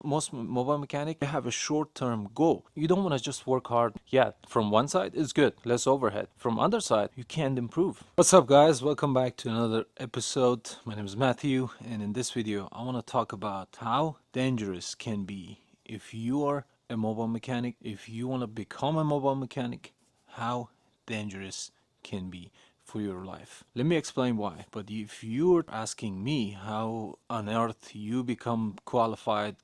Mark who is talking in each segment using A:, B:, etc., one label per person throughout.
A: most mobile mechanics, they have a short-term goal. You don't want to just work hard. Yeah, from one side it's good, less overhead. From other side, you can't improve. What's up, guys? Welcome back to another episode. My name is Matthew, and in this video I want to talk about how dangerous can be if you are a mobile mechanic. If you want to become a mobile mechanic, how dangerous can be for your life. Let me explain why. But if you're asking me how on earth you become qualified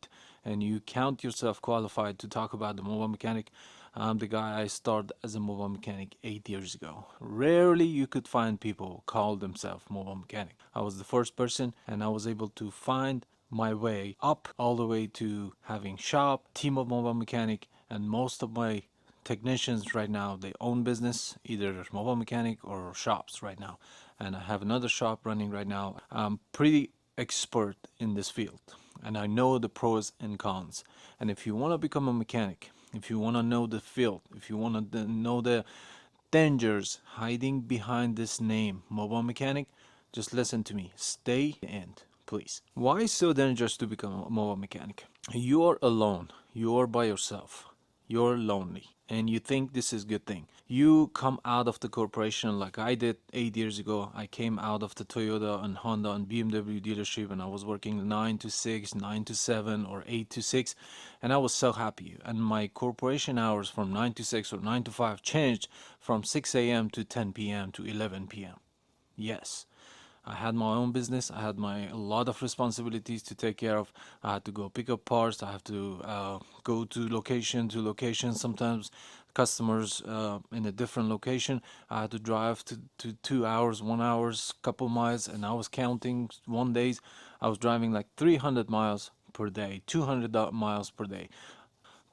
A: and you count yourself qualified to talk about the mobile mechanic, I'm the guy. I started as a mobile mechanic 8 years ago. Rarely you could find people call themselves mobile mechanic. I was the first person, and I was able to find my way up all the way to having shop, team of mobile mechanic, and most of my technicians right now, they own business, either mobile mechanic or shops right now. And I have another shop running right now. I'm pretty expert in this field, and I know the pros and cons. And if you want to become a mechanic, if you want to know the field, if you want to know the dangers hiding behind this name, mobile mechanic, just listen to me. Stay to the end, please. Why is it so dangerous to become a mobile mechanic? You are alone. You are by yourself. You're lonely, and you think this is a good thing. You come out of the corporation like I did 8 years ago. I came out of the Toyota and Honda and BMW dealership, and I was working 9 to 6, 9 to 7, or 8 to 6, and I was so happy. And my corporation hours from 9 to 6 or 9 to 5 changed from 6 a.m. to 10 p.m. to 11 p.m. Yes, I had my own business. I had a lot of responsibilities to take care of. I had to go pick up parts. I have to go to location to location. Sometimes customers in a different location. I had to drive to 2 hours, 1 hour, couple miles, and I was counting one days. I was driving like 300 miles per day, 200 miles per day.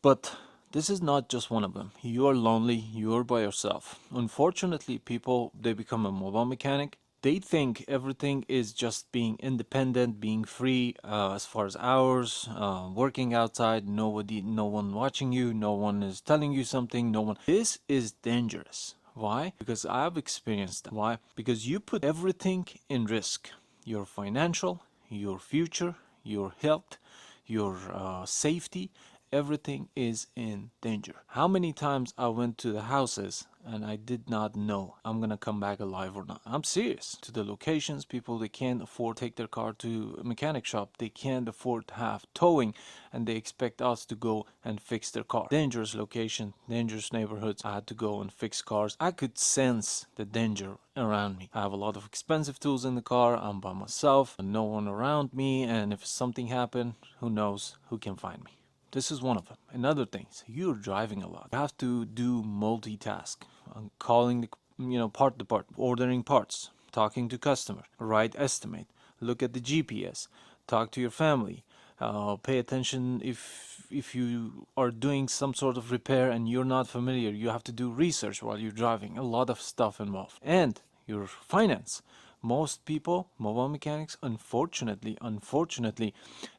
A: But this is not just one of them. You are lonely. You are by yourself. Unfortunately, people, they become a mobile mechanic. They think everything is just being independent, being free as far as hours, working outside, no one watching you, no one is telling you something, no one. This is dangerous. Why? Because I've experienced that. Why? Because you put everything in risk. Your financial, your future, your health, your safety, everything is in danger. How many times I went to the houses and I did not know I'm gonna come back alive or not. I'm serious. To the locations, people, they can't afford to take their car to a mechanic shop. They can't afford to have towing, and they expect us to go and fix their car. Dangerous location, dangerous neighborhoods. I had to go and fix cars. I could sense the danger around me. I have a lot of expensive tools in the car. I'm by myself, no one around me, and if something happened, who knows who can find me. This is one of them. Another thing, you're driving a lot. You have to do multitask. Calling the part to part, ordering parts, talking to customer, write estimate, look at the GPS, talk to your family, pay attention if you are doing some sort of repair and you're not familiar. You have to do research while you're driving. A lot of stuff involved. And your finance. Most people, mobile mechanics, unfortunately,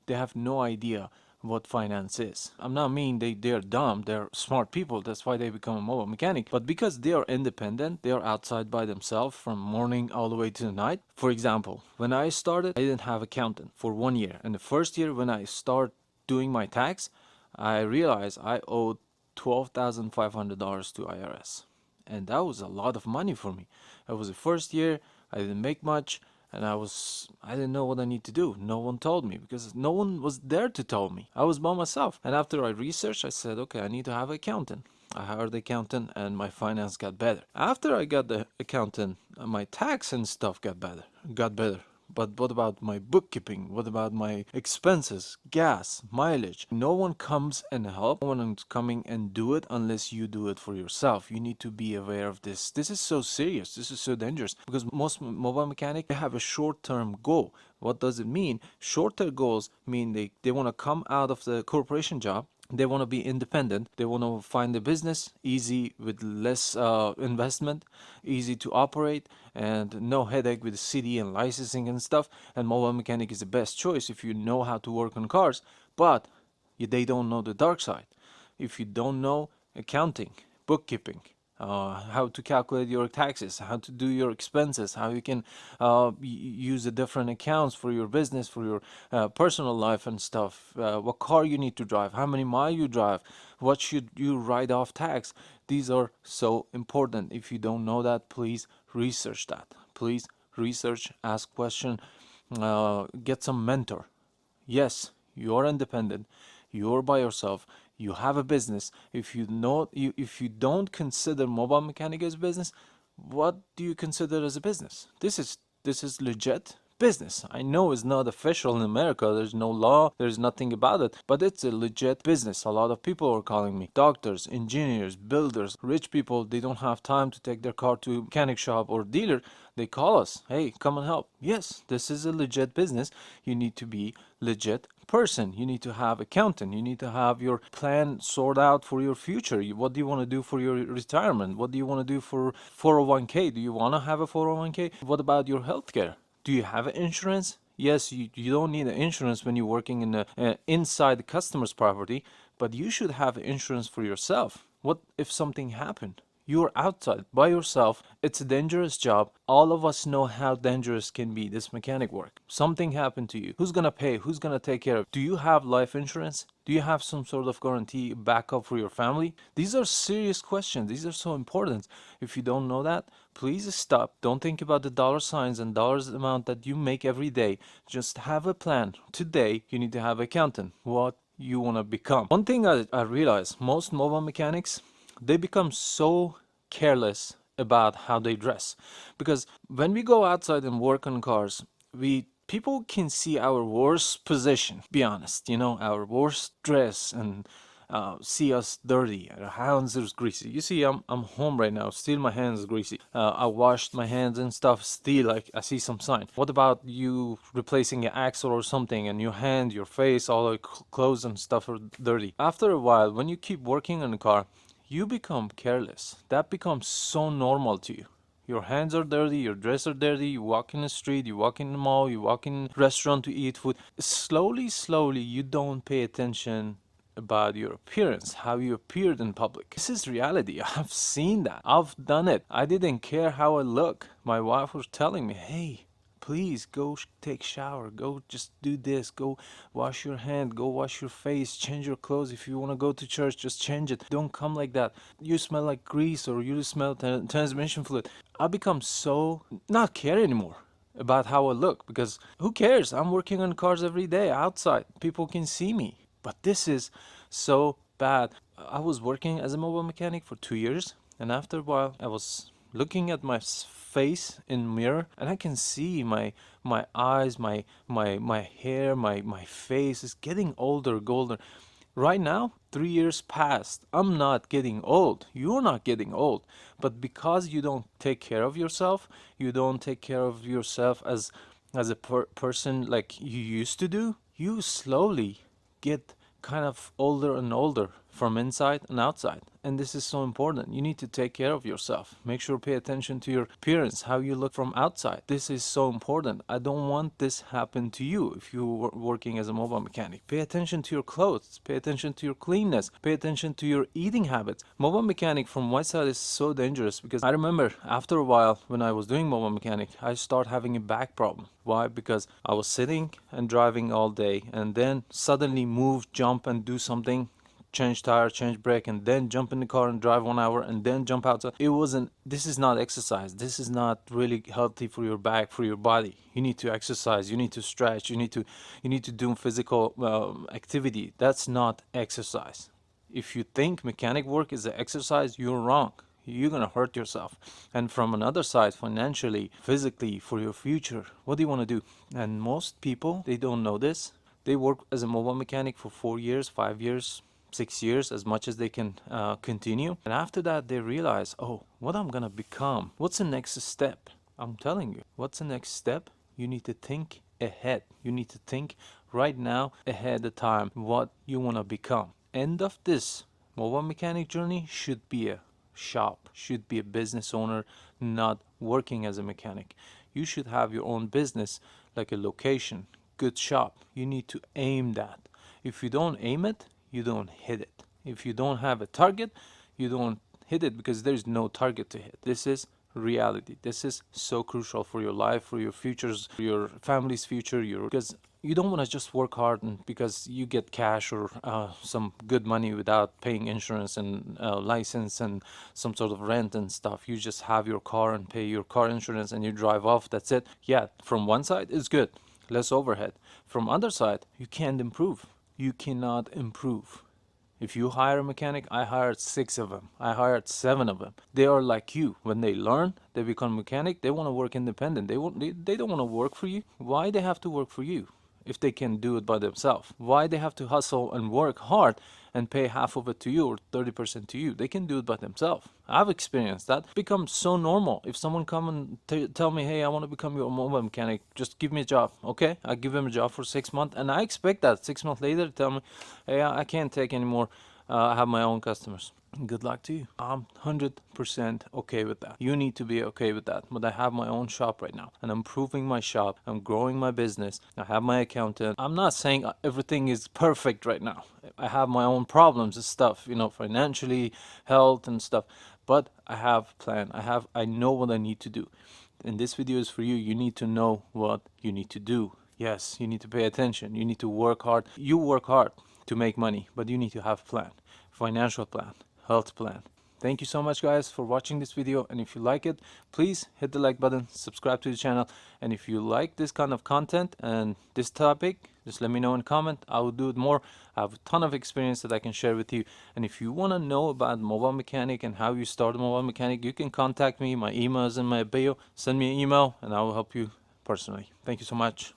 A: they have no idea what finance is. I'm not mean they're dumb, they're smart people, that's why they become a mobile mechanic. But because they are independent, they are outside by themselves from morning all the way to the night. For example, when I started, I didn't have accountant for 1 year. And the first year when I start doing my tax, I realized I owed $12,500 to IRS. And that was a lot of money for me. It was the first year, I didn't make much, and I didn't know what I need to do. No one told me because no one was there to tell me. I was by myself. And after I researched, I said, okay, I need to have an accountant. I hired the accountant and my finance got better. After I got the accountant, my tax and stuff got better. But what about my bookkeeping? What about my expenses, gas, mileage? No one comes and help. No one is coming and do it unless you do it for yourself. You need to be aware of this. This is so serious. This is so dangerous because most mobile mechanics, they have a short-term goal. What does it mean? Short-term goals mean they want to come out of the corporation job. They want to be independent. They want to find a business easy with less investment, easy to operate, and no headache with the city and licensing and stuff. And mobile mechanic is the best choice if you know how to work on cars, but they don't know the dark side. If you don't know accounting, bookkeeping, how to calculate your taxes, how to do your expenses, how you can use the different accounts for your business, for your personal life and stuff, what car you need to drive, how many miles you drive, what should you write off tax. These are so important. If you don't know that, please research that. Please research, ask question, get some mentor. Yes, you're independent. You're by yourself. You have a business. If you don't consider mobile mechanic as business, what do you consider as a business? This is legit business. I know it's not official in America. There's no law. There's nothing about it. But it's a legit business. A lot of people are calling me. Doctors, engineers, builders, rich people. They don't have time to take their car to mechanic shop or dealer. They call us. Hey, come and help. Yes, this is a legit business. You need to be legit person. You need to have accountant. You need to have your plan sorted out for your future. What do you want to do for your retirement? What do you want to do for 401k? Do you want to have a 401k? What about your healthcare? Do you have insurance? Yes, you don't need an insurance when you're working in inside the customer's property, but you should have insurance for yourself. What if something happened? You're outside by yourself. It's a dangerous job. All of us know how dangerous can be this mechanic work. Something happened to you. Who's gonna pay? Who's gonna take care of? Do you have life insurance? Do you have some sort of guarantee backup for your family? These are serious questions. These are so important. If you don't know that, please stop. Don't think about the dollar signs and dollars amount that you make every day. Just have a plan. Today, you need to have an accountant. What you want to become. One thing I realize, most mobile mechanics, they become so careless about how they dress, because when we go outside and work on cars, we people can see our worst position, be honest, our worst dress, and see us dirty, our hands are greasy. You see, I'm home right now, still my hands greasy. I washed my hands and stuff, still like I see some sign. What about you replacing an axle or something, and your hand, your face, all the clothes and stuff are dirty? After a while, when you keep working on the car, you become careless. That becomes so normal to you. Your hands are dirty, your dress are dirty, you walk in the street, you walk in the mall, you walk in restaurant to eat food. Slowly, you don't pay attention about your appearance, how you appeared in public. This is reality. I've seen that. I've done it. I didn't care how I look. My wife was telling me, hey, please go take shower, go just do this, go wash your hand, go wash your face, change your clothes. If you want to go to church, just change it. Don't come like that. You smell like grease, or you smell transmission fluid. I become so not care anymore about how I look, because who cares? I'm working on cars every day outside. People can see me. But this is so bad. I was working as a mobile mechanic for 2 years, and after a while I was looking at my face in mirror, and I can see my eyes, my hair, my face is getting older, golden. Right now, 3 years passed. I'm not getting old. You're not getting old. But because you don't take care of yourself, you don't take care of yourself as a person like you used to do, you slowly get kind of older and older from inside and outside. And this is so important. You need to take care of yourself. Make sure pay attention to your appearance, how you look from outside. This is so important. I don't want this happen to you if you're working as a mobile mechanic. Pay attention to your clothes. Pay attention to your cleanness. Pay attention to your eating habits. Mobile mechanic from my side is so dangerous, because I remember after a while when I was doing mobile mechanic, I started having a back problem. Why? Because I was sitting and driving all day, and then suddenly move, jump and do something, change tire, change brake, and then jump in the car and drive 1 hour, and then jump outside. This is not exercise. This is not really healthy for your back, for your body. You need to exercise. You need to stretch. You need to do physical activity. That's not exercise. If you think mechanic work is an exercise, you're wrong. You're gonna hurt yourself. And from another side, financially, physically, for your future, what do you want to do? And most people, they don't know this. They work as a mobile mechanic for 4 years, 5 years, 6 years, as much as they can continue. And after that, they realize, oh, what I'm gonna become? What's the next step? I'm telling you, what's the next step? You need to think ahead. You need to think right now, ahead of time, what you wanna become. End of this mobile mechanic journey should be a shop, should be a business owner, not working as a mechanic. You should have your own business, like a location, good shop. You need to aim that. If you don't aim it, you don't hit it. If you don't have a target, you don't hit it because there's no target to hit. This is reality. This is so crucial for your life, for your futures, for your family's future, because you don't want to just work hard and because you get cash or some good money without paying insurance and license and some sort of rent and stuff. You just have your car and pay your car insurance and you drive off. That's it. Yeah, from one side it's good, less overhead. From other side, you can't improve. You cannot improve. If you hire a mechanic, I hired 6 of them. I hired 7 of them. They are like you. When they learn, they become mechanic. They want to work independent. They don't want to work for you. Why they have to work for you if they can do it by themselves? Why they have to hustle and work hard and pay half of it to you or 30% to you? They can do it by themselves. I've experienced that. It becomes so normal. If someone come and tell me, hey, I want to become your mobile mechanic, just give me a job. Okay, I give them a job for 6 months, and I expect that 6 months later tell me, hey, I can't take anymore. I have my own customers. Good luck to you. I'm 100% okay with that. You need to be okay with that. But I have my own shop right now and I'm improving my shop. I'm growing my business. I have my accountant. I'm not saying everything is perfect right now. I have my own problems and stuff, financially, health and stuff. But I have a plan. I know what I need to do. And this video is for you. You need to know what you need to do. Yes, you need to pay attention. You need to work hard. You work hard to make money, but you need to have a plan, financial plan, health plan. Thank you so much guys for watching this video, and if you like it, please hit the like button, subscribe to the channel, and if you like this kind of content and this topic, just let me know in comment. I will do it more. I have a ton of experience that I can share with you, and if you want to know about mobile mechanic and how you start a mobile mechanic, you can contact me. My email is in my bio. Send me an email and I will help you personally. Thank you so much.